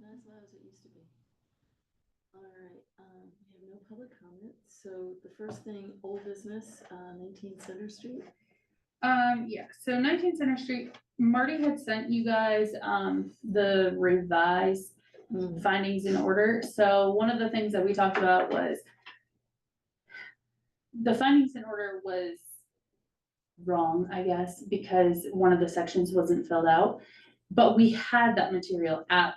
not as loud as it used to be. All right, we have no public comments, so the first thing, old business, 19 Center Street. Yeah, so 19 Center Street, Marty had sent you guys, the revised findings in order. So one of the things that we talked about was the findings in order was wrong, I guess, because one of the sections wasn't filled out, but we had that material at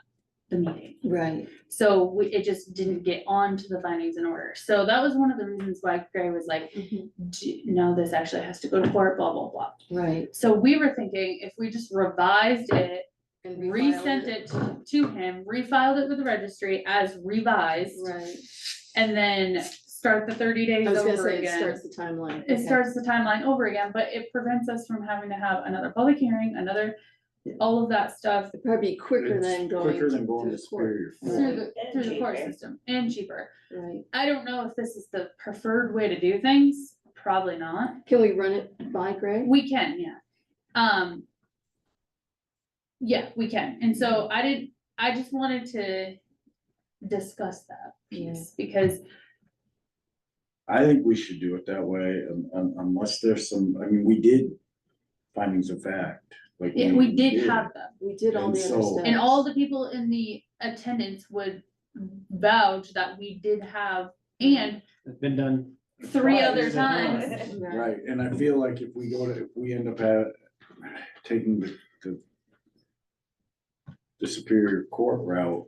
the meeting. Right. So it just didn't get onto the findings in order. So that was one of the reasons why Gray was like, no, this actually has to go to court, blah, blah, blah. Right. So we were thinking if we just revised it, And resent it to him, refiled it with the registry as revised. Right. And then start the 30 days I was gonna over say again. it starts the timeline. It starts the timeline over again, but it prevents us from having to have another public hearing, all of that stuff It'd probably be quicker than going Quicker than going to to the court. Superior. through the court system and cheaper. Right. I don't know if this is the preferred way to do things. Probably not. Can we run it by Greg? We can, yeah. Yeah, we can. And so I just wanted to discuss that piece because I think we should do it that way, unless there's some, I mean, we did findings of fact. Like we did have them. We did all And the other so- steps. And all the people in the attendance would vouch that we did have, and It's been done. 3 other Twice. times. Right, and I feel like if we end up taking the Superior Court route,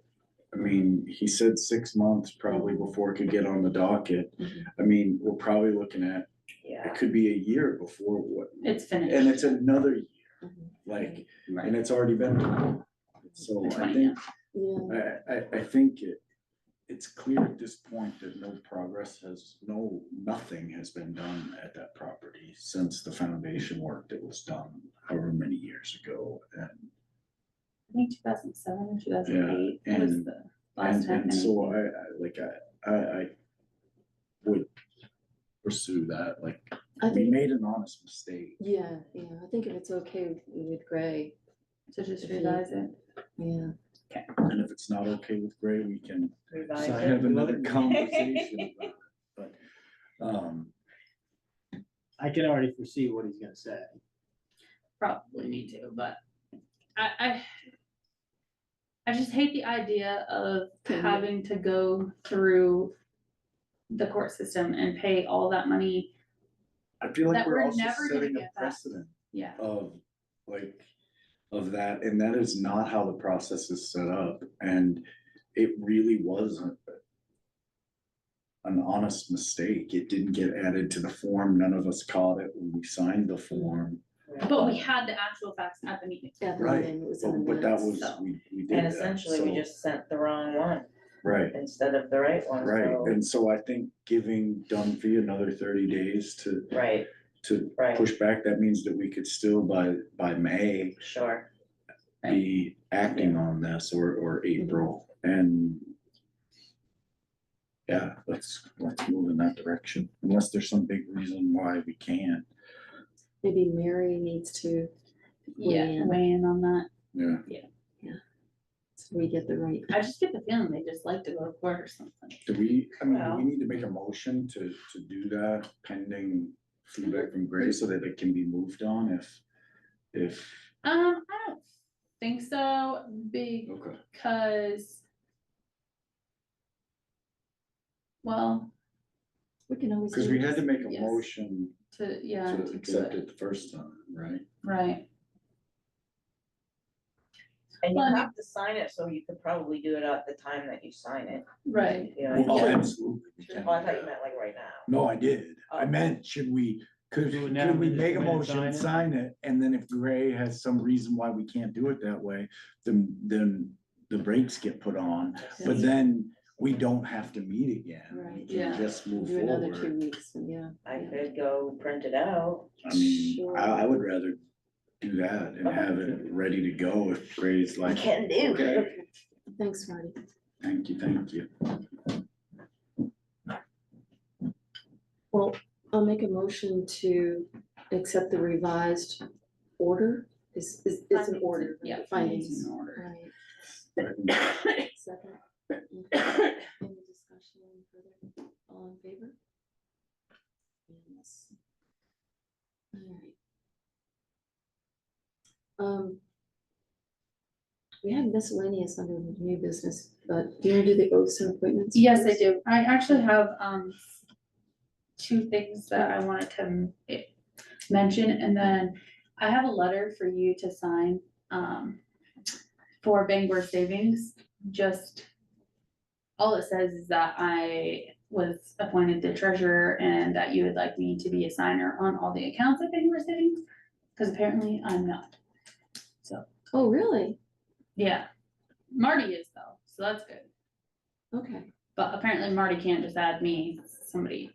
I mean, he said 6 months probably before it could get on the docket. I mean, we're probably looking at, it could be a year before what, It's finished. and it's another year, Mhm. and it's already been done. So I think, Yeah. I think it's clear at this point that nothing has been done at that property since the foundation work that was done however many years ago. And I think 2007 or 2008 Yeah, was and- the last time. And so anything. I would pursue that, like, I we think, made an honest mistake. yeah, I think if it's okay with Gray, To just if he- revise it. yeah. And if it's not okay with Gray, we can Revise So I it. have another conversation about it. But, I can already foresee what he's gonna say. Probably need to, but I just hate the idea of having to go through the court system and pay all that money. I feel like That we're we're also never gonna setting a get that. precedent Yeah. of that, and that is not how the process is set up, and it really was an honest mistake. It didn't get added to the form, none of us caught it when we signed the form. But we had the actual facts at the meeting. At the Right, meeting, it was in the But that minutes. was, so- we did And that, essentially, we so- just sent the wrong one Right, instead of the right one, right, so, and so I think giving Dunphy another 30 days to right, push back, that means that we could still by May sure. be acting on this, or April, and yeah, let's move in that direction, unless there's some big reason why we can't. Maybe Mary needs to Yeah, weigh in on that. Yeah, so we get the right. I just get the feeling they just like to go to court or something. do we Well- need to make a motion to do that pending feedback from Gray so that it can be moved on if, I don't think so, okay. because, well, We can always. Cause do we this. had to make a Yes. motion to to do accept it the first time, right? right. And you Well, have to sign it, so you could probably do it at the time that you sign it, Right. you know? Oh, Yeah. absolutely. we can Oh, I do thought you that. meant like right now. No, I did. I Oh. meant, could Do it now, we we just make a go ahead and motion, sign it? sign it, and then if Gray has some reason why we can't do it that way, then the brakes get put on. But then we don't have to meet again. We Right. can Yeah. just move Do another forward. 2 weeks, and yeah. I could go print it out. I mean, Sure. I would rather do that and have it ready to go if Gray's like, Can do. okay, Thanks, Marty. thank you. Well, I'll make a motion to accept the revised order. Is an order. Yeah. Findings. in order. Right. Second. Okay. Any discussion further? All in favor? Yes. All right. We have miscellaneous under the new business, but do you want to do the oaths and appointments? Yes, I first? do. I actually have, two things that I wanted to mention, and then I have a letter for you to sign, for Bangor Savings. Just, all it says is that I was appointed the treasurer and that you would like me to be a signer on all the accounts at Bangor Savings, because apparently I'm not. So, Oh, really? yeah, Marty is though, so that's good. Okay, But apparently Marty can't just add me, somebody,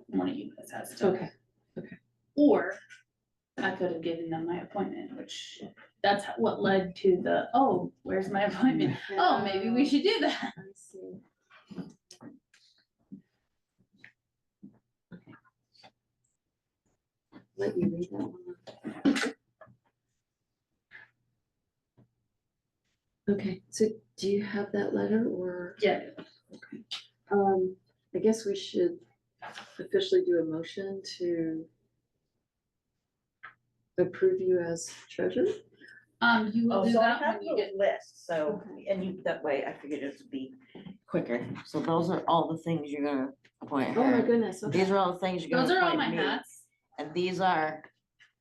one of you guys has to. okay. Or I could have given them my appointment, which that's what led to the, oh, where's my appointment? Oh, maybe we should do that. I see. Okay. Let you read that one. Okay, so do you have that letter or? Yeah, I guess we should officially do a motion to approve you as treasurer. you will Oh, do so I that have when you the get, list, so, Okay. and you, that way I figured it would be quicker. So those are all the things you're gonna appoint Oh my her. goodness, okay. These are all the things you're those gonna are all my appoint me. hats. And these are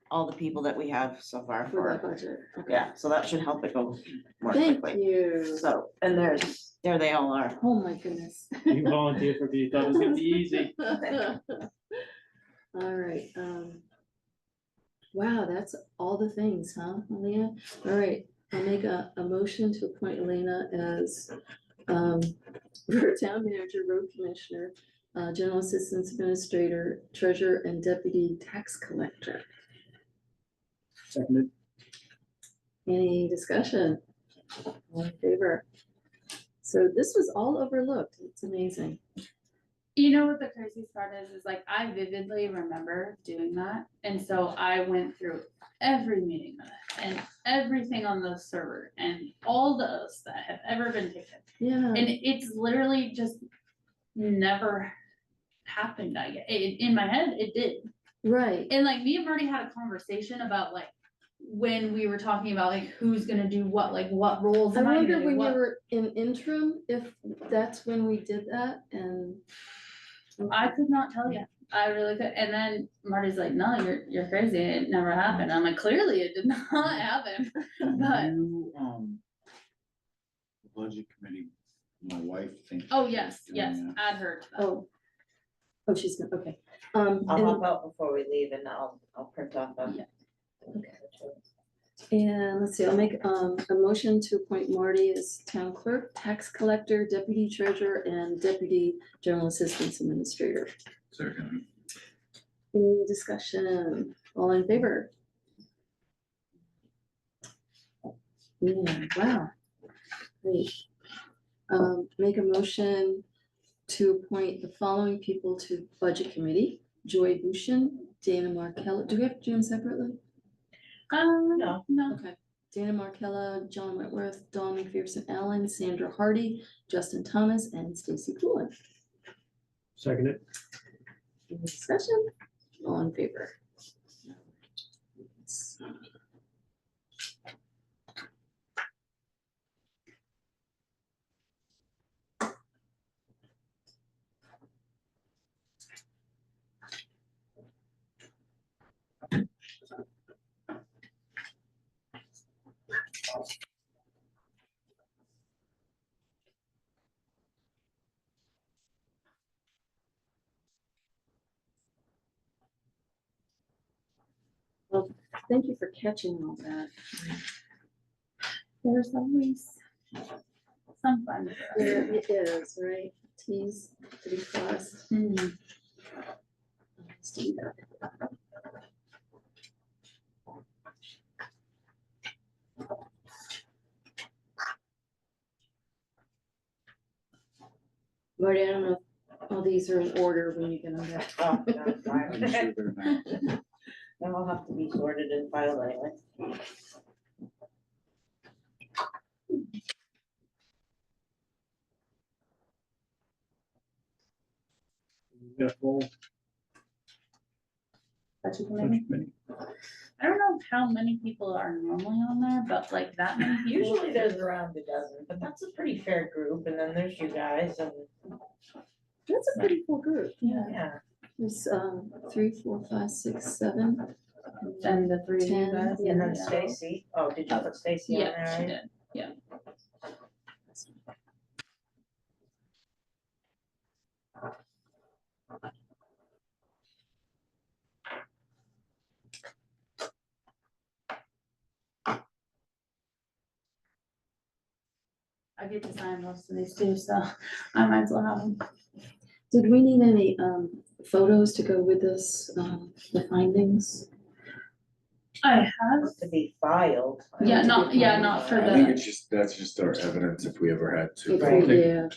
all the people that we have so far For that for, budget. Okay. yeah, so that should help it go more Thank quickly. you. So, and there they all are. Oh my goodness. You volunteered for me, thought it was gonna be easy. All right, wow, that's all the things, huh, Elena? All right, I'll make a motion to appoint Elena as, for town manager, road commissioner, general assistance administrator, treasurer, and deputy tax collector. Seconded. Any discussion? All in favor? So this was all overlooked, it's amazing. You know what the craziest part is like I vividly remember doing that. And so I went through every meeting minute and everything on the server and all the oaths that have ever been taken. Yeah, And it's literally just never happened, I guess. In my head, it did. right, And like me and Marty had a conversation about like when we were talking about like who's gonna do what, like what roles I am I wonder gonna do when you what. were in interim, if that's when we did that and. I could not tell you. I really could. And then Marty's like, no, you're crazy. It never happened. I'm like, clearly it did not happen. But You, budget committee, my wife thinks. oh she's yes, doing yes, that. add her to that. Oh, she's gonna, okay. I'll And- hop out before we leave and I'll print off them. Yeah. And let's see, I'll make a motion to appoint Marty as town clerk, tax collector, deputy treasurer, and deputy general assistance administrator. Second. Any discussion? All in favor? Yeah, wow. Great. Make a motion to appoint the following people to budget committee: Joy Bushin, Dana Markella. Do we have to do them separately? No. No. Okay. Dana Markella, John Whitworth, Dawn McPherson Allen, Sandra Hardy, Justin Thomas, and Stacy Coolin. Seconded. Any discussion? All in favor? Well, thank you for catching all that. There's always some fun. There it is, right? T's to be crossed. Mm. Let's do that. Marty, I don't know if all these are in order when you get them back. Oh, that's fine. I'm sure they're not. Then we'll have to be sorted and filed anyway. got a full budget committee. committee. I don't know how many people are normally on there, but like that many people. Usually there's around a dozen, but that's a pretty fair group, and then there's you guys, and That's a pretty cool group, yeah. yeah. There's, 3, 4, 5, 6, 7. And the three of you 10, guys. And then yeah. Stacy, oh, did you put Stacy on Yeah, there, she right? did, yeah. I get to sign most of these too, so I might as well have them. Did we need any, photos to go with this, the findings? I have, To be filed. yeah, not for I think the, it's just, that's just our evidence if we ever had to, Right, yeah.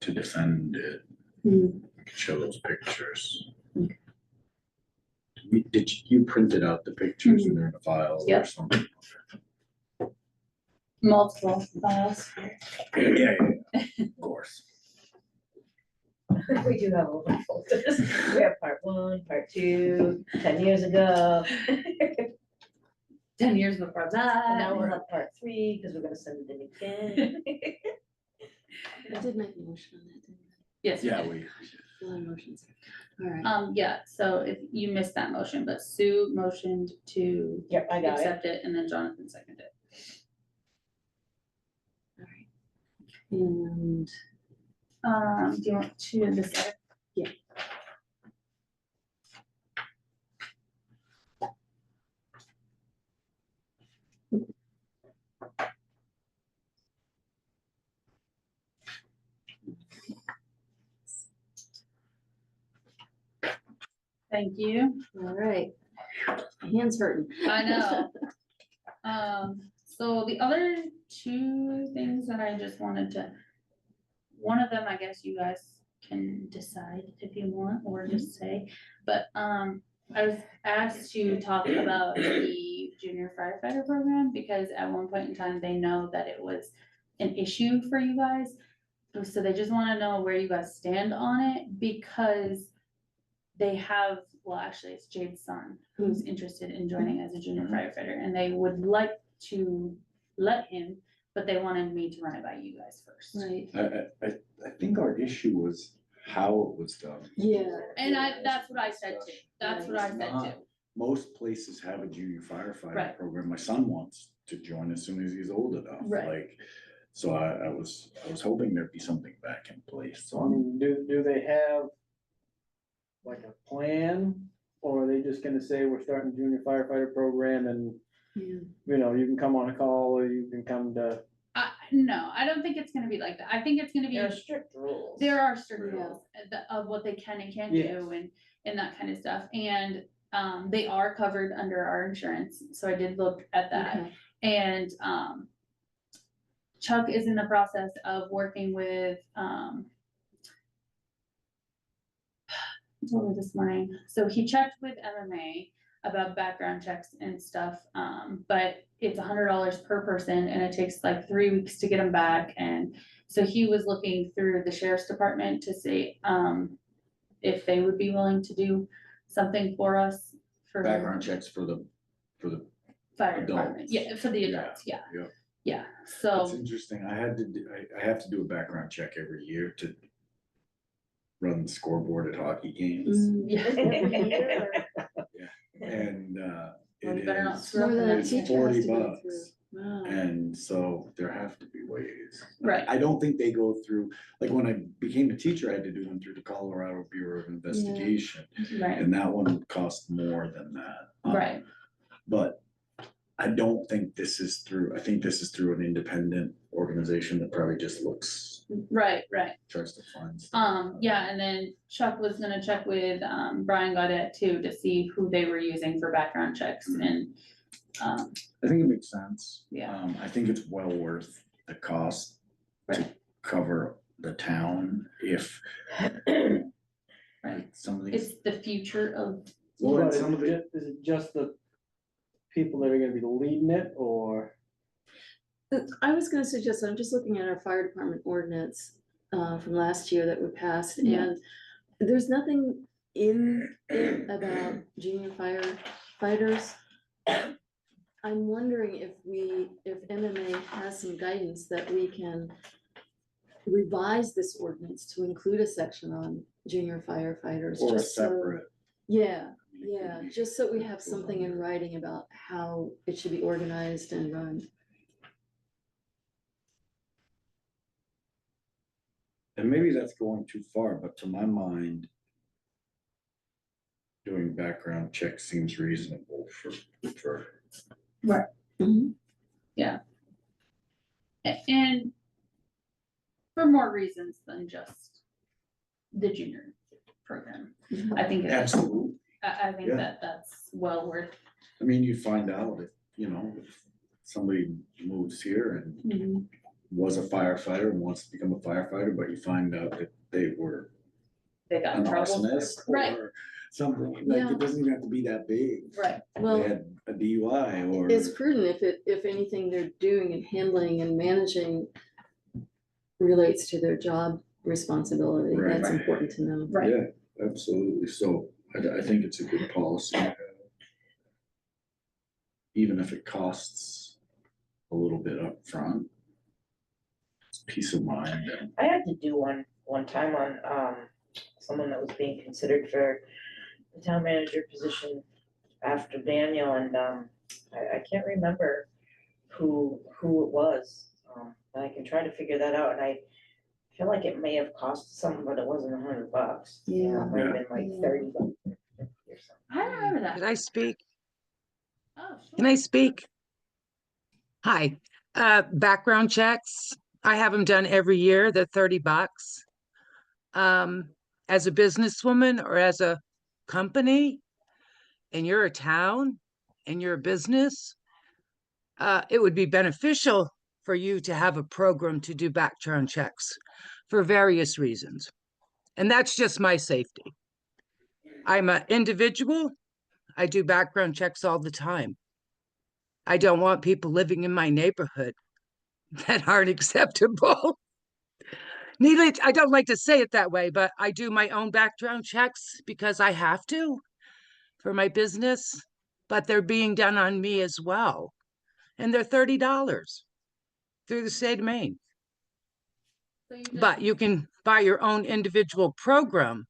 to defend it, Hmm. we could show those pictures. Okay. You printed out the pictures and they're in a file or Yep. something? multiple files. Yeah, of course. We do have a little folders. We have part 1, part 2, 10 years ago. 10 years before And that. now we'll have part 3, because we're gonna send it in again. I did make a motion on that, didn't Yes. you Yeah, did. we, I? A lot of motions. All right. Yeah, so if you missed that motion, but Sue motioned to Yep, I got it. accept it, and then Jonathan seconded it. All right. And Do you want to decide? Yeah. Thank you. all right. My hand's hurting. I know. So the other two things that I just wanted to, one of them, I guess you guys can decide if you want, or just say, but, I was asked to talk about the junior firefighter program, because at one point in time, they know that it was an issue for you guys. So they just wanna know where you guys stand on it, because they have, well, actually, it's Jade's son who's interested in joining as a junior firefighter, and they would like to let him, but they wanted me to run it by you guys first. Right, I think our issue was how it was done. yeah. And that's what I said too, that's what I said too. Most places have a junior firefighter Right. program. My son wants to join as soon as he's old enough, Right. like, so I was hoping there'd be something back in place, So I so. mean, do they have like a plan? Or are they just gonna say, we're starting a junior firefighter program and, Yeah. you know, you can come on a call or you can come to, No, I don't think it's gonna be like that, I think it's gonna be, There are strict rules. there are strict Yeah. rules of what they can and can't Yes. do, and that kind of stuff, and, they are covered under our insurance, so I did look at that. Okay. And Chuck is in the process of working with he told me this morning, so he checked with MMA about background checks and stuff, but it's $100 per person, and it takes like 3 weeks to get them back. And so he was looking through the sheriff's department to see if they would be willing to do something for us for Background checks for the fire department, adults. yeah, for the Yeah, adults, yeah, yeah. yeah, It's so, interesting. I have to do a background check every year to run the scoreboard at hockey games. Mm, yeah. every year. And Well, you better not it screw up More than a is teacher has $40 to go through. Wow. And so there have to be ways. Right. I don't think they go through, like when I became a teacher, I had to do one through the Colorado Bureau of Investigation. Right, And that one would cost more than that. right, But I don't think this is through, I think this is through an independent organization that probably just right, tries to find stuff. yeah, and then Chuck was gonna check with, Brian Gaudet too, to see who they were using for background checks, and, I think it makes sense. Yeah. I think it's well worth the cost to Right. cover the town if. Right. Some of these, it's the future of, well, But and is some of it it, is it just the people that are gonna be leading it, or? I was gonna suggest, I'm just looking at our fire department ordinance from last year that we passed, Yeah. and there's nothing in it about junior firefighters. I'm wondering if MMA has some guidance that we can revise this ordinance to include a section on junior firefighters. Or a just so- separate. Yeah, yeah, just so we have something in writing about how it should be organized and run. And maybe that's going too far, but to my mind, doing background checks seems reasonable for. Mhm. And for more reasons than just the junior program. I think it is. Absolutely. I think Yeah. that that's well worth. I mean, you find out if, if somebody moves here and was a firefighter and wants to become a firefighter, but you find out that they were They got an in trouble. arsonist Right. or something, Yeah. it doesn't even have to be that big. Right. They Well, had a DUI or. it's prudent if anything they're doing and handling and managing relates to their job responsibility, Right. that's important to know. Right. Yeah, absolutely. So I think it's a good policy. Even if it costs a little bit up front, it's peace of mind. I had to do one time on, someone that was being considered for the town manager position after Daniel, and, I can't remember who it was. But I can try to figure that out, and I feel like it may have cost some, but it wasn't $100. Yeah. It might have been like Yeah. $30 or something. I remember that. Can I speak? Oh, Can sure. I speak? Hi, background checks. I have them done every year. They're $30. As a businesswoman or as a company, and you're a town and you're a business, it would be beneficial for you to have a program to do background checks for various reasons. And that's just my safety. I'm an individual. I do background checks all the time. I don't want people living in my neighborhood that aren't acceptable. Needless, I don't like to say it that way, but I do my own background checks because I have to for my business, but they're being done on me as well. And they're $30 through the state of Maine. So But you can buy your own individual program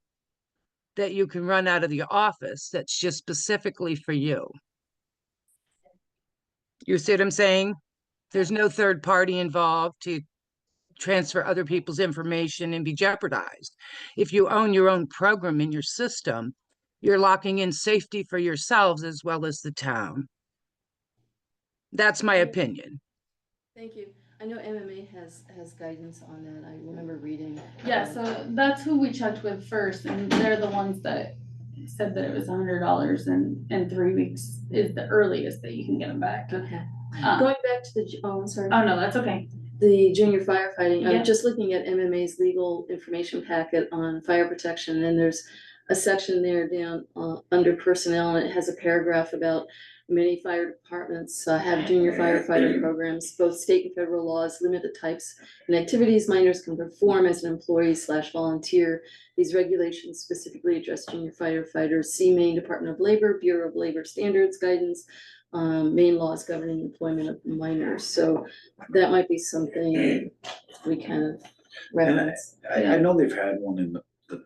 that you can run out of the office that's just specifically for you. You see what I'm saying? There's no third party involved to transfer other people's information and be jeopardized. If you own your own program in your system, you're locking in safety for yourselves as well as the town. That's my opinion. Thank you. I know MMA has guidance on that. I remember reading. Yeah, so that's who we checked with first, and they're the ones that said that it was $100 and 3 weeks is the earliest that you can get them back. Okay. Um, Going back to the, I'm sorry. Oh, no, that's okay. The junior firefighting, Yeah. I'm just looking at MMA's legal information packet on fire protection, and there's a section there down under personnel, and it has a paragraph about many fire departments have junior firefighter programs. Both state and federal laws limit the types and activities minors can perform as an employee/volunteer. These regulations specifically address junior firefighters. See Maine Department of Labor, Bureau of Labor Standards Guidance, Maine laws governing employment of minors. So that might be something we kind of reference. I know they've had one in the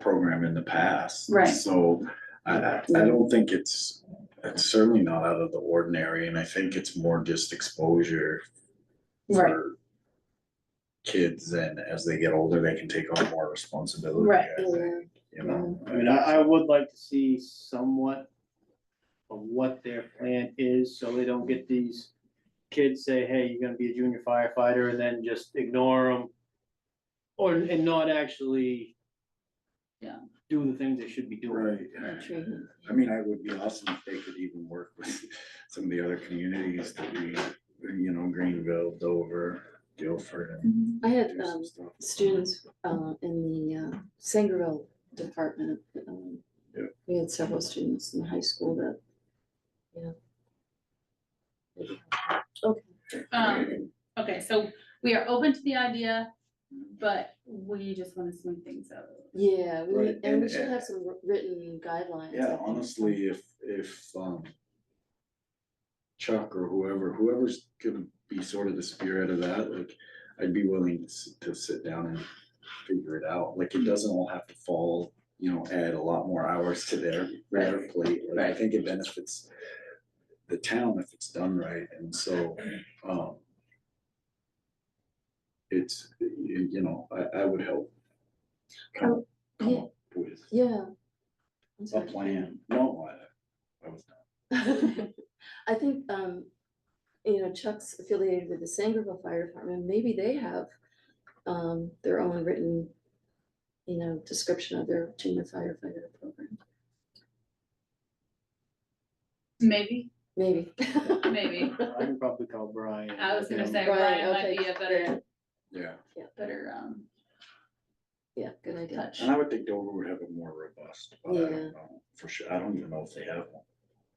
program in the past. Right. So I don't think it's certainly not out of the ordinary, and I think it's more just exposure Right. for kids, and as they get older, they can take on more responsibility. Right. I think, I mean, I would like to see somewhat of what their plan is, so they don't get these kids say, hey, you're gonna be a junior firefighter, and then just ignore them. And not actually. Yeah. Do the things they should be doing. Right. I mean, I would be awesome if they could even work with some of the other communities that we, Greenville, Dover, Guilford. And I had do some stuff. students in the Sangerville department. Yeah. We had several students in high school that, Okay. Okay, so we are open to the idea but we just wanna smooth things out. Yeah, Right, and we and- should have some written guidelines. I Yeah, think. honestly, if, Chuck or whoever's gonna be sort of the spirit of that, like, I'd be willing to sit down and figure it out, like, it doesn't all have to fall, add a lot more hours to their plate, like, I Right. think it benefits the town if it's done right, and so, it's, I would help come yeah. up with Yeah. I'm a sorry. plan, no, I was not. I think, Chuck's affiliated with the Sangerville Fire Department, maybe they have, their own written, description of their junior firefighter program, Maybe, maybe. maybe. I can probably call Brian. I was gonna say Brian, Brian might okay, be a better, Yeah, Yeah, good idea. touch. and I would think Dover would have a more robust, but I Yeah. don't know, for sure, I don't even know if they have one.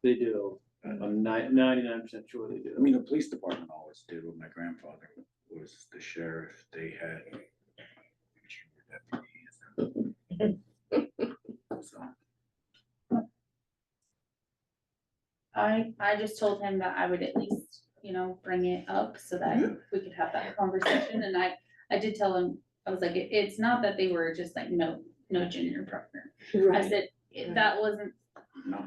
They do, I'm 99% sure they do. I mean, the police department always did, when my grandfather was the sheriff, they had. So, I just told him that I would at least, bring it up so that we could have that conversation, and I did tell him, I was like, it's not that they were just like, no junior partner. I Right, said, that was no,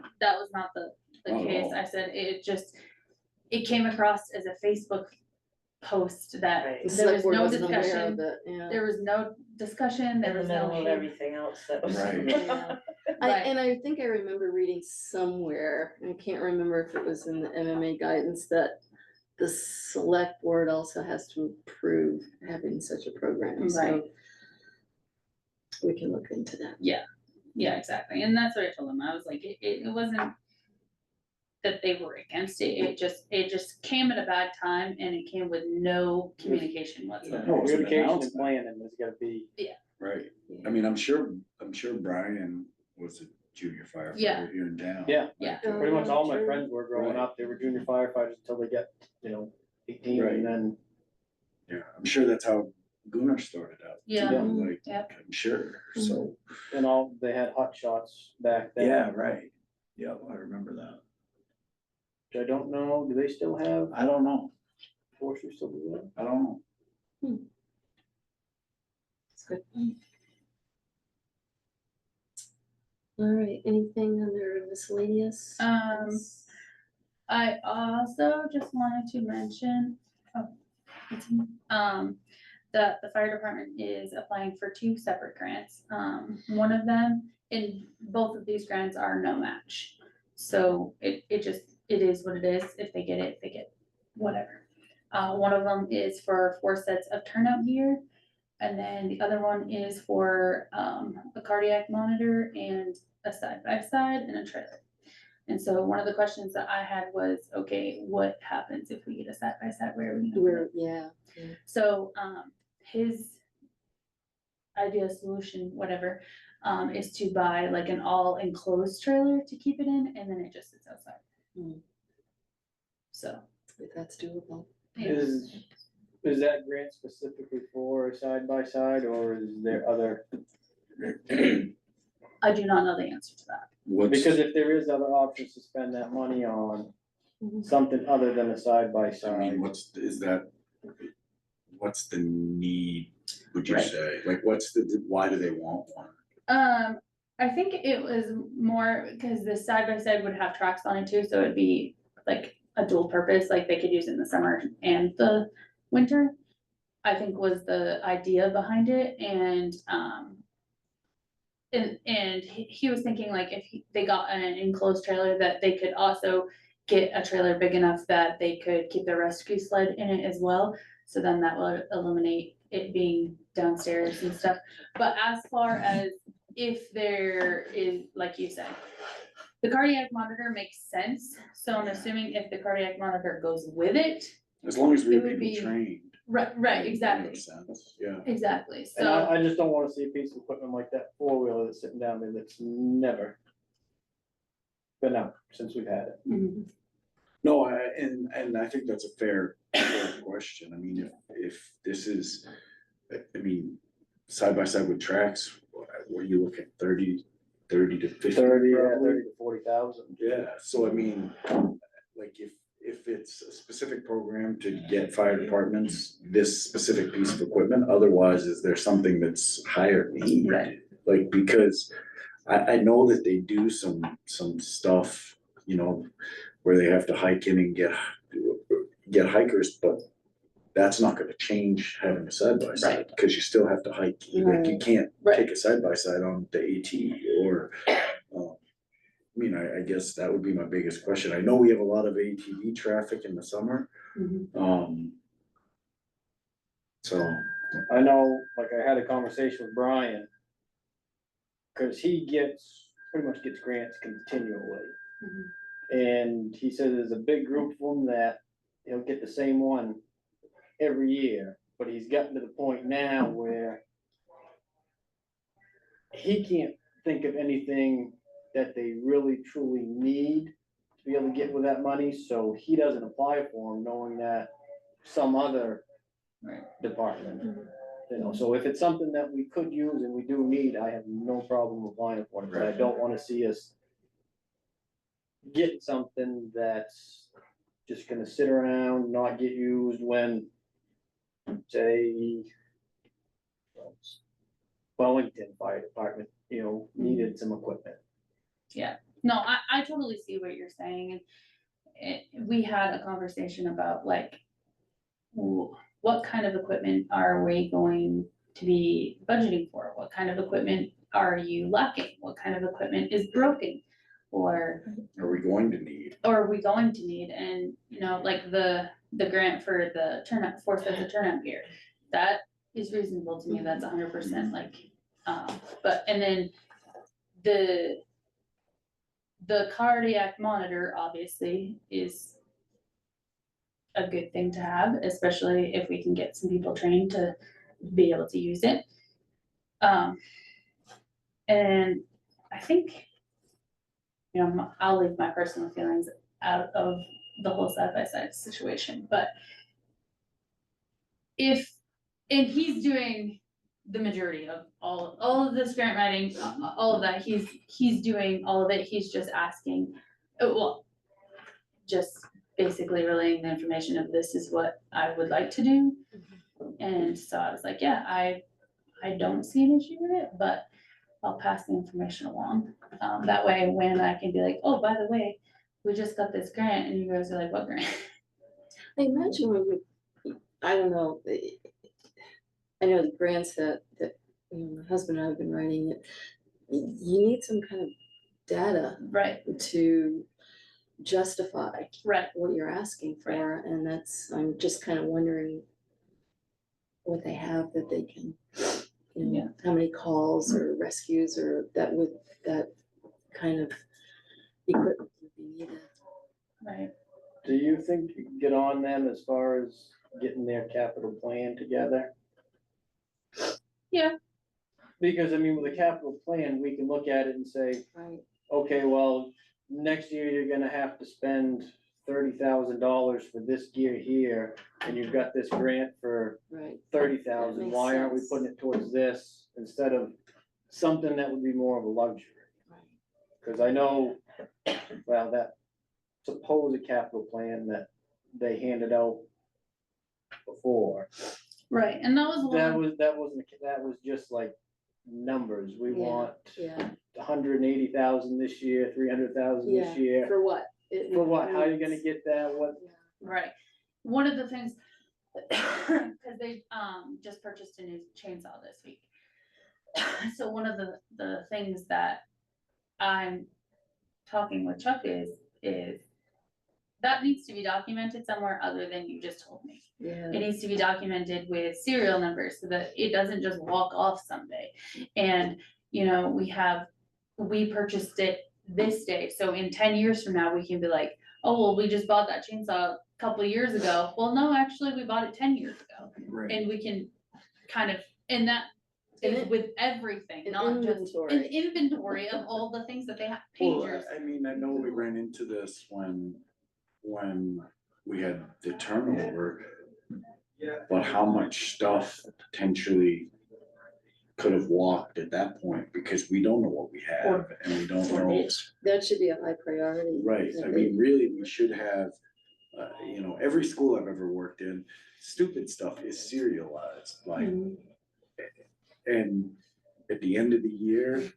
not the Not at case, all. I said, it came across as a Facebook post that Right. the there select was board no wasn't aware discussion, of it, yeah. there was no discussion, there In the was no middle of hate. everything else that was. Right. Yeah. Right. And I think I remember reading somewhere, I can't remember if it was in the MMA guidance, that the select board also has to approve having such a program, so. Right. We can look into that. Yeah, exactly, and that's what I told them, I was like, it wasn't that they were against it, it just came at a bad time, and it came with no communication whatsoever. No, it was an Communication and announcement. planning is gonna be, right, I mean, I'm sure Brian was a junior firefighter Yeah. here in town. yeah, Yeah. pretty much all my True. friends were growing Right. up, they were junior firefighters until they got, 18, Right. and then, Yeah, I'm sure that's how Gunnar started out. too, Yeah. Like, Yep. I'm sure, so, and all, they had hot shots back then. yeah, right, yeah, I remember that. Which I don't know, do they still have, I don't know, forestry still do that? I don't know. That's good. All right, anything under miscellaneous? I also just wanted to mention, that the fire department is applying for 2 separate grants. One of them, in both of these grants are no match. So it is what it is, if they get whatever. One of them is for 4 sets of turnout gear, and then the other one is for, a cardiac monitor and a side-by-side and a trailer. And so one of the questions that I had was, okay, what happens if we get a side-by-side, where are we gonna put it? Yeah, So, his idea solution, whatever, is to buy like an all enclosed trailer to keep it in, and then it just sits outside. Hmm. So, if that's doable. yeah. Is that grant specifically for side by side, or is there other? I do not know the answer to that. Because if there is other options to spend that money on, Mhm. something other than a side by I side. mean, what's the need, would you Right. say, like, why do they want one? I think it was more because the side by side would have tracks on it too, so it'd be like a dual purpose, like they could use it in the summer and the winter. I think was the idea behind it, and he was thinking like if they got an enclosed trailer, that they could also get a trailer big enough that they could keep the rescue sled in it as well. So then that would eliminate it being downstairs and stuff. But as far as if there is, like you said, the cardiac monitor makes sense. So I'm assuming if the cardiac monitor goes with it, As long as we It have would be- people trained. right, that exactly, makes sense, yeah. exactly. And So, I just don't wanna see a piece of equipment like that 4-wheeler that's sitting down there that's never been out since we've had it. mhm, No, and I think that's a fair question, I mean, if this is, I mean, side by side with tracks, what are you looking, 30 to 50? 30 probably? to 40,000. Yeah, so I mean, like if it's a specific program to get fire departments this specific piece of equipment, otherwise is there something that's higher need? Right. Like, because I know that they do some stuff, you know, where they have to hike in and get hikers, but that's not gonna change having a side by side, Right. cause you still have to hike, like you can't Right. take a side by side on the AT or, I mean, I guess that would be my biggest question. I know we have a lot of ATV traffic in the summer. Mhm. So, I know, like I had a conversation with Brian. Cause he pretty much gets grants continually. Mhm. And he said there's a big group of them that he'll get the same one every year, but he's gotten to the point now where he can't think of anything that they really truly need to be able to get with that money, so he doesn't apply for them, knowing that some other Right. department, Mhm. you know, so if it's something that we could use and we do need, I have no problem applying for it, but I don't wanna see us get something that's just gonna sit around, not get used when, say, Wellington Fire Department, you know, needed some equipment. No, I totally see what you're saying, and we had a conversation about like, what kind of equipment are we going to be budgeting for? What kind of equipment are you lacking? What kind of equipment is broken? Or are we going to need? are we going to need? And, you know, like the grant for the turnout, 4 sets of turnout gear, that is reasonable to me, that's 100% like, but, and then the cardiac monitor obviously is a good thing to have, especially if we can get some people trained to be able to use it. And I think, you know, I'll leave my personal feelings out of the whole side by side situation, but and he's doing the majority of all of this grant writing, all of that, he's doing all of it, he's just asking, well, just basically relaying the information of this is what I would like to do. And so I was like, yeah, I don't see an issue with it, but I'll pass the information along. That way, when I can be like, oh, by the way, we just got this grant, and you guys are like, what grant? I imagine I don't know, I know the grants that, you know, my husband and I have been writing, you need some kind of data Right, to justify right, what you're asking for, and I'm just kind of wondering what they have that they can, you know, how many calls or rescues or that kind of equipment would be needed. right. Do you think you can get on them as far as getting their capital plan together? Yeah. Because I mean, with a capital plan, we can look at it and say, Right. okay, well, next year you're gonna have to spend $30,000 for this gear here, and you've got this grant for Right. 30,000, That makes why aren't we sense. putting it towards this instead of something that would be more of a luxury? Right. Cause I know, well, that supposed capital plan that they handed out before, Right, and that was one, that was just like numbers, we Yeah. want Yeah. 180,000 this year, 300,000 this year. For what? For what, how are you gonna get that, what? right, one of the things, cause they, just purchased a new chainsaw this week. So one of the things that I'm talking with Chuck is that needs to be documented somewhere other than you just told me. Yeah. It needs to be documented with serial numbers so that it doesn't just walk off someday. And, you know, we purchased it this day, so in 10 years from now, we can be like, oh, well, we just bought that chainsaw a couple of years ago. Well, no, actually, we bought it 10 years ago. Right. And we can kind of, and that is with everything, An not just inventory. an inventory of all the things that they have, Well, pagers. I mean, I know we ran into this when we had the turnover, but how much stuff potentially could have walked at that point, because we don't know what we have, and we don't Or know. ditch. That should be a high priority. Right, I mean, really, we should have, you know, every school I've ever worked in, stupid stuff is serialized, like, Mhm. and at the end of the year,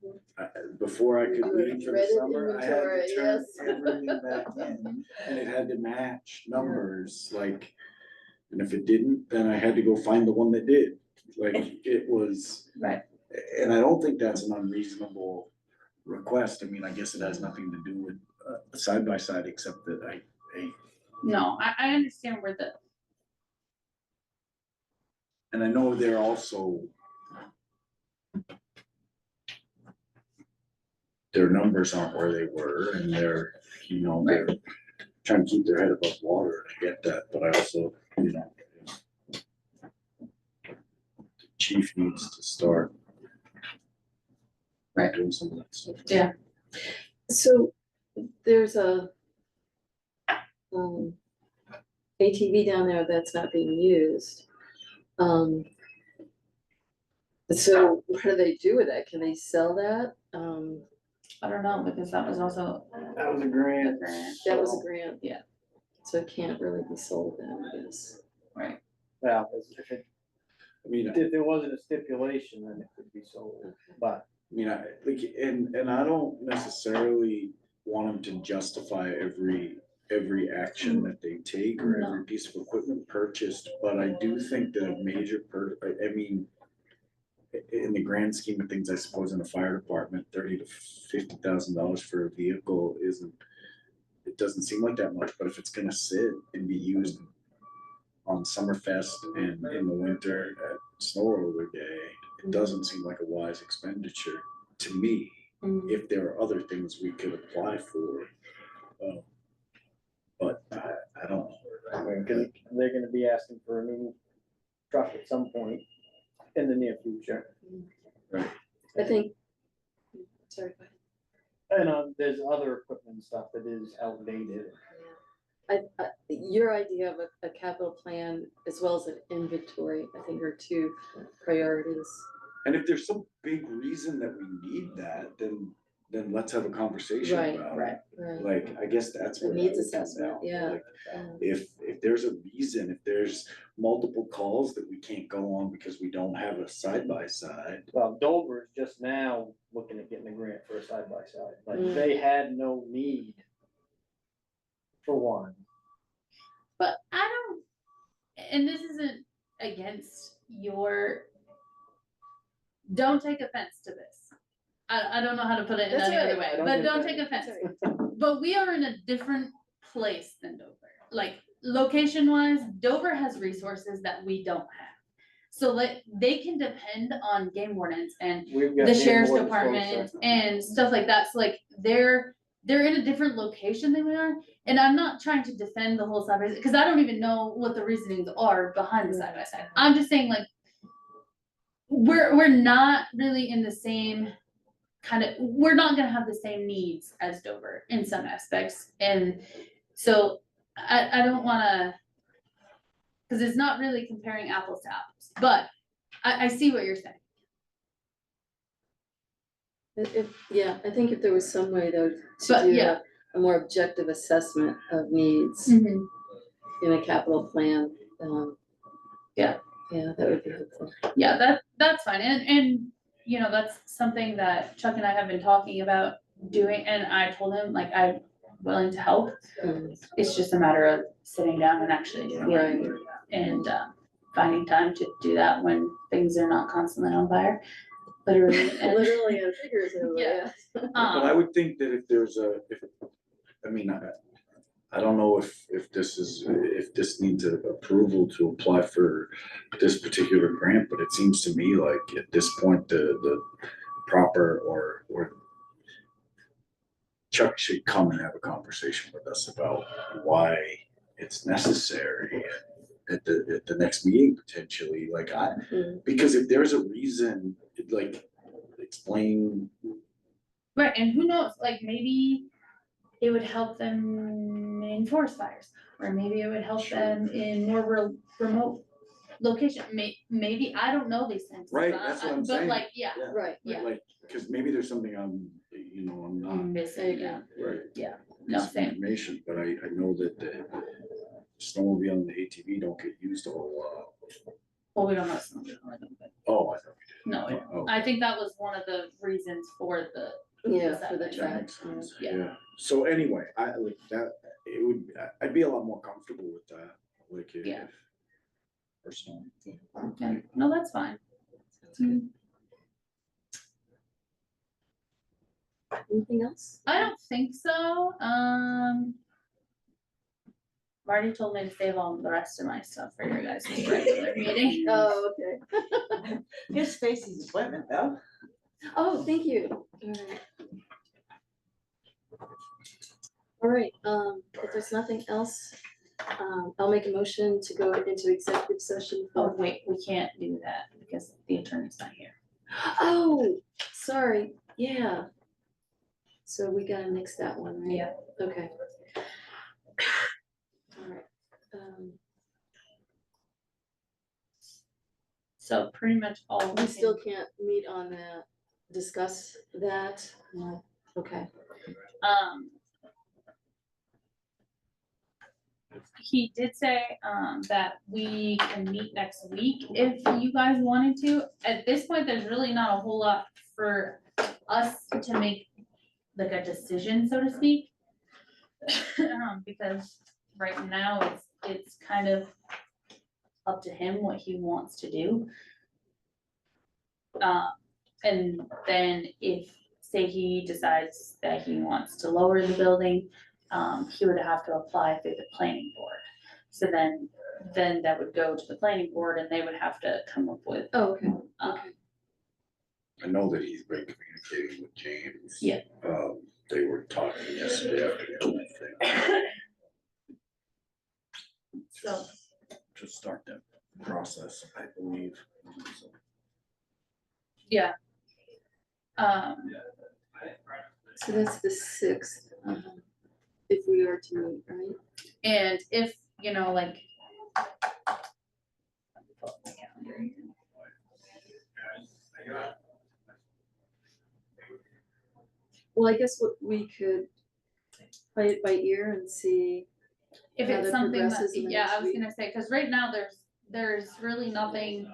before I could Do a leave for the dreaded summer, I had inventory, to turn yes. everything back in, and it had to match numbers, like, and if it didn't, then I had to go find the one that did, like, it was. Right. And I don't think that's an unreasonable request, I mean, I guess it has nothing to do with a side by side, except that I No, I understand where the, and I know they're also. Their numbers aren't where they were, and they're, you know, they're trying to keep their head above water, I get that, but I also, you know. The chief needs to start. Right. Doing some of that stuff. yeah, So there's a ATV down there that's not being used. So what do they do with that? Can they sell that? I don't know, because that was also That was a a grant. grant, That was a grant. Yeah. So it can't really be sold then, I guess. right? Well, I mean, if there wasn't a stipulation, then it could be sold, but. I mean, I, like, and I don't necessarily want them to justify every action that they take or No. every piece of equipment purchased, but I do think that a major I mean, in the grand scheme of things, I suppose in a fire department, $30,000 to $50,000 for a vehicle isn't, it doesn't seem like that much, but if it's gonna sit and be used on Summerfest and in the winter at snow roller day, it doesn't seem like a wise expenditure to me, if there are other things we could apply for. But I don't know. Cause they're gonna be asking for a new truck at some point in the near future. I think, sorry, go ahead. And there's other equipment and stuff that is outdated. Your idea of a capital plan as well as an inventory, I think are two priorities. And if there's some big reason that we need that, then let's have a conversation Right, about it. right, right. Like, I guess that's The where. needs that would come assessment, down. yeah. Like, if there's a reason, if there's multiple calls that we can't go on because we don't have a side by side. Well, Dover's just now looking at getting a grant for a side by side, like Mm. they had no need for one. But I don't, and this isn't against your, don't take offense to this. I don't know how to put it in That's any all other right. way, I but don't don't get take That's offense. all right. But we are in a different place than Dover. Like, location wise, Dover has resources that we don't have. So like, they can depend on game wardens and We've got the game sheriff's wardens department closer. and stuff like that. So like, they're in a different location than we are. And I'm not trying to defend the whole side by side, because I don't even know what the reasonings are behind the side by side. I'm just saying, like, we're not really in the same kind of, we're not gonna have the same needs as Dover in some aspects. And so I don't wanna, because it's not really comparing apples to apples, but I see what you're saying. Yeah, I think if there was some way though to But, do yeah. a more objective assessment of needs Mhm. in a capital plan. Yeah. Yeah, that would be helpful. Yeah, that's fine, and, you know, that's something that Chuck and I have been talking about doing, and I told him, like, I'm willing to help. Mm. It's just a matter of sitting down and actually doing it. Right. And, finding time to do that when things are not constantly on fire, literally. And, Literally and figuratively, Yeah. yeah. But I would think that if there's I mean, I don't know if this needs approval to apply for this particular grant, but it seems to me like at this point, the proper or Chuck should come and have a conversation with us about why it's necessary at the next meeting potentially, like Mm. because if there's a reason, like, explain. right, and who knows, like, maybe it would help them in forest fires, or maybe it would help them in more remote location, maybe, I don't know these things. Right, but that's what I'm but saying. like, yeah, Right, yeah. Like, cause maybe there's something I'm not, missing, yeah, right. no, piece of same. information, but I know that the snowmobile and the ATV don't get used a whole lot. Well, we don't have some, but Oh, I thought no, we did. Oh, I think that was one of the reasons for the, yeah, for the That that track. makes sense, Yeah. yeah. So anyway, I like that, I'd be a lot more comfortable with that, like if. Yeah. Personally. okay, no, that's fine. Mm, Anything else? I don't think so, Marty told me to save all the rest of my stuff for your guys' regular meeting. Oh, okay. Here's Stacy's appointment though. Oh, thank you. All right, if there's nothing else, I'll make a motion to go into executive session Oh, for. wait, we can't do that because the attorney's not here. Oh, sorry, yeah. So we gotta mix that one, right? Yeah. Okay. All right, So pretty much all. we still can't meet on that, discuss that, no, okay. He did say, that we can meet next week if you guys wanted to. At this point, there's really not a whole lot for us to make like a decision, so to speak. Because right now it's kind of up to him what he wants to do. And then if, say he decides that he wants to lower the building, he would have to apply through the planning board. So then that would go to the planning board and they would have to come up with, Oh, okay, um, okay. I know that he's been communicating with James. Yeah. They were talking yesterday afternoon, I think. so, To start that process, I believe. So, yeah. So that's the 6th, if we are to meet, right? And if, like. Let me pull up my calendar here. Well, I guess what we could play it by ear and see. If how it's that something that, progresses in the yeah, next I was week. gonna say, cause right now there's really nothing.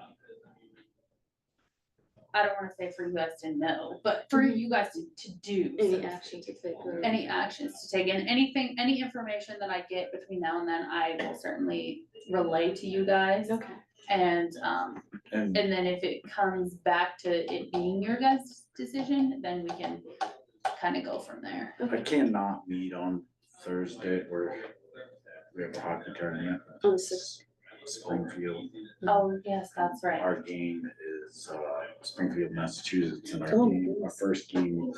I don't wanna say for you guys to know, but for Mhm. you guys to do. so Any to action speak. to take, right? Any actions to take, and anything, any information that I get between now and then, I will certainly relay to you guys. Okay, And And then if it comes back to it being your guys' decision, then we can kind of go from there. I cannot meet on Thursday, we have a hockey tournament. on the 6th. Springfield. Oh, yes, that's right. Our game is Springfield, Massachusetts, and Oh, our my game, our goodness. first game.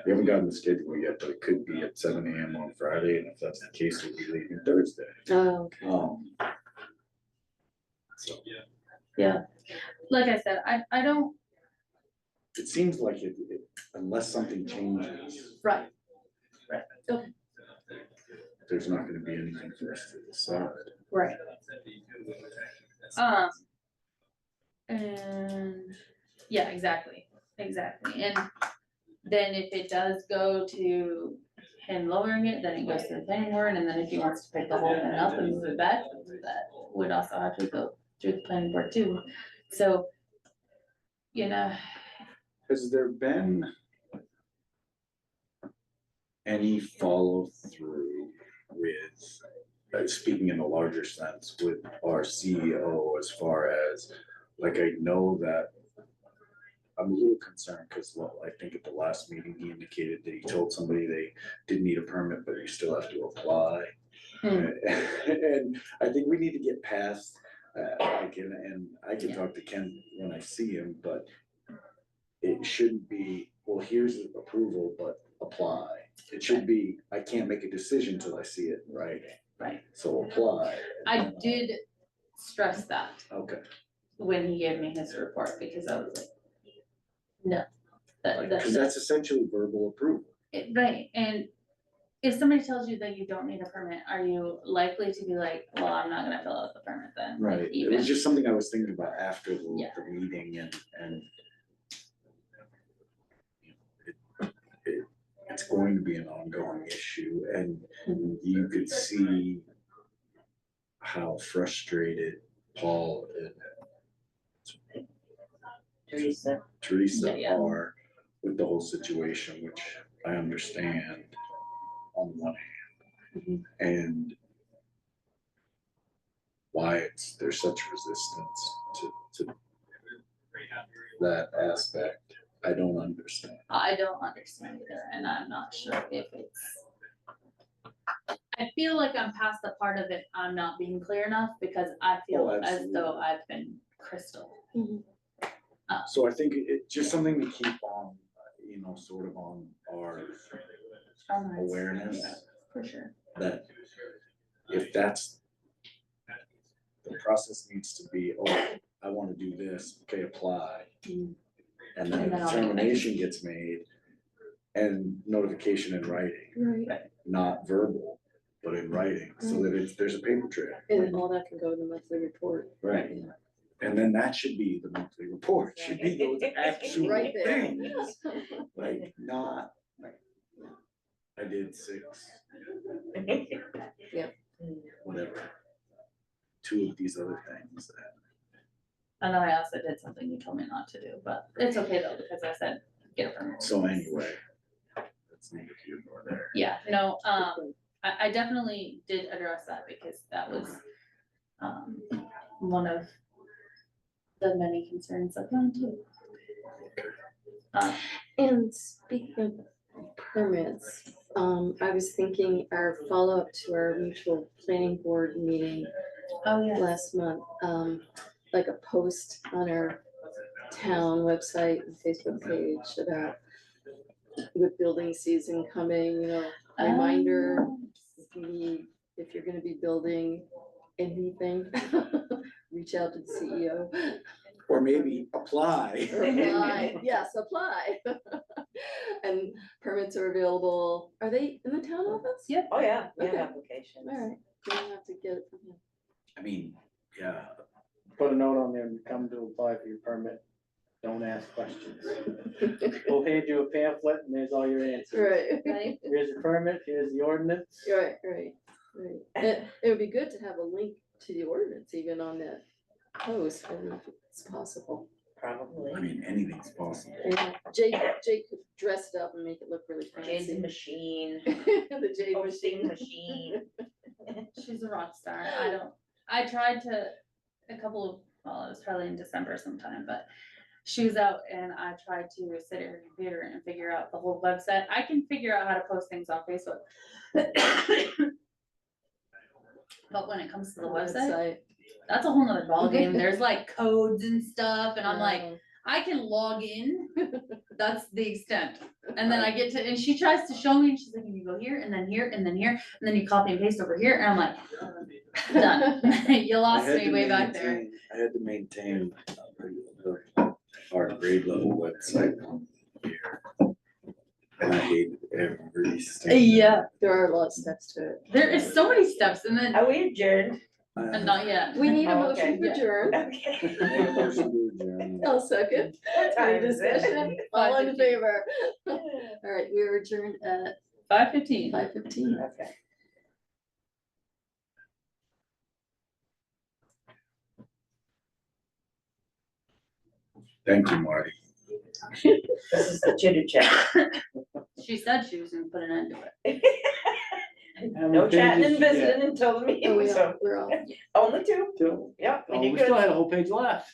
We haven't gotten the schedule yet, but it could be at 7 AM on Friday, and if that's the case, we'll be leaving Thursday. Oh, okay. So Yeah, like I said, I don't, it seems like unless something changes, right, there's not gonna be anything for us to decide. right. And, yeah, exactly, and then if it does go to him lowering it, then it goes to the planning board, and then if he wants to pick the whole thing up and move it back, that would also have to go through the planning board too. So, Has there been any follow through with, speaking in a larger sense, with our CEO as far as, like, I know that I'm a little concerned because, well, I think at the last meeting, he indicated that he told somebody they didn't need a permit, but you still have to apply. And I think we need to get past, I can talk to Ken when I see him, but it shouldn't be, well, here's the approval, but apply. It should be, I can't make a decision till I see it in writing. Right. So apply. I did stress that Okay, when he gave me his report, because I was like, no. because that's essentially verbal approval. Right, and if somebody tells you that you don't need a permit, are you likely to be like, well, I'm not gonna fill out the permit then? Like, Right, it even, was just something I was thinking about after Yeah. the meeting and it's going to be an ongoing issue, and you could see how frustrated Paul and Teresa Yeah. are with the whole situation, which I understand on one hand. And why there's such resistance to that aspect, I don't understand. I don't understand either, and I'm not sure if it's. I feel like I'm past the part of it, I'm not being clear enough, because I feel Oh, as though absolutely. I've been crystal. So I think it's just something to keep on, sort of on our awareness, For sure. that if that's, the process needs to be, oh, I wanna do this, okay, apply. Mm. And then And a then I'll make a determination gets made and notification in writing, Right, not verbal, but in writing, so that there's a paper trail. and all that can go in the monthly report. Right. Yeah. And then that should be the monthly report, should be those actual Right there. things, like not, I did 6, whatever. 2 of these other things that. I know I also did something you told me not to do, but it's okay though, because I said, get a permit. So anyway, that's neither here nor there. Yeah, no, I definitely did address that, because that was, one of the many concerns of mine too. And speaking of permits, I was thinking our follow-up to our mutual planning board meeting Oh, yeah. last month, like a post on our town website and Facebook page about with building season coming, reminder, if you're gonna be building anything, reach out to the CEO. Or maybe apply. Or apply, yes, apply. And permits are available, are they in the town office? Yep. Oh, yeah, we have Okay. applications. Alright, we don't have to get it from him. I mean, yeah, Put a note on there, come to apply for your permit, don't ask questions. We'll hand you a pamphlet and there's all your answers. Right, Right? Here's your permit, here's the ordinance. right. It would be good to have a link to the ordinance even on that post, I don't know if it's possible. Probably. I mean, anything's possible. Yeah, Jake could dress it up and make it look really Jade's fancy. machine, The Jade posting machine. She's a rock star. I tried to, a couple of, well, it was probably in December sometime, but she was out and I tried to sit at her computer and figure out the whole website. I can figure out how to post things on Facebook. But when it comes to the website, that's a whole nother ballgame. There's like codes and stuff, and I'm like, I can log in. That's the extent. And then I get to, and she tries to show me, and she's like, you go here, and then here, and then here, and then you copy and paste over here, and I'm like, done. You lost me way back there. I had to maintain our grade level website on here. And I hated every step. Yeah, There are a lot of steps to it. there is so many steps, and then, Are we adjourned? and not yet. We need a Oh, motion okay. to adjourn. Okay. Make a motion to adjourn. I'll second. What time Any is it? discussion? All in 5:15. favor? All right, we are adjourned at 5:15. 5:15. Okay. Thank you, Marty. This is the chitter chat. She said she was gonna put an end to it. How No many chatting pages and you get? visiting until the Oh, meeting, we so are, we're all. only 2. Two. Yep, Oh, and we you're still good. had a whole page left.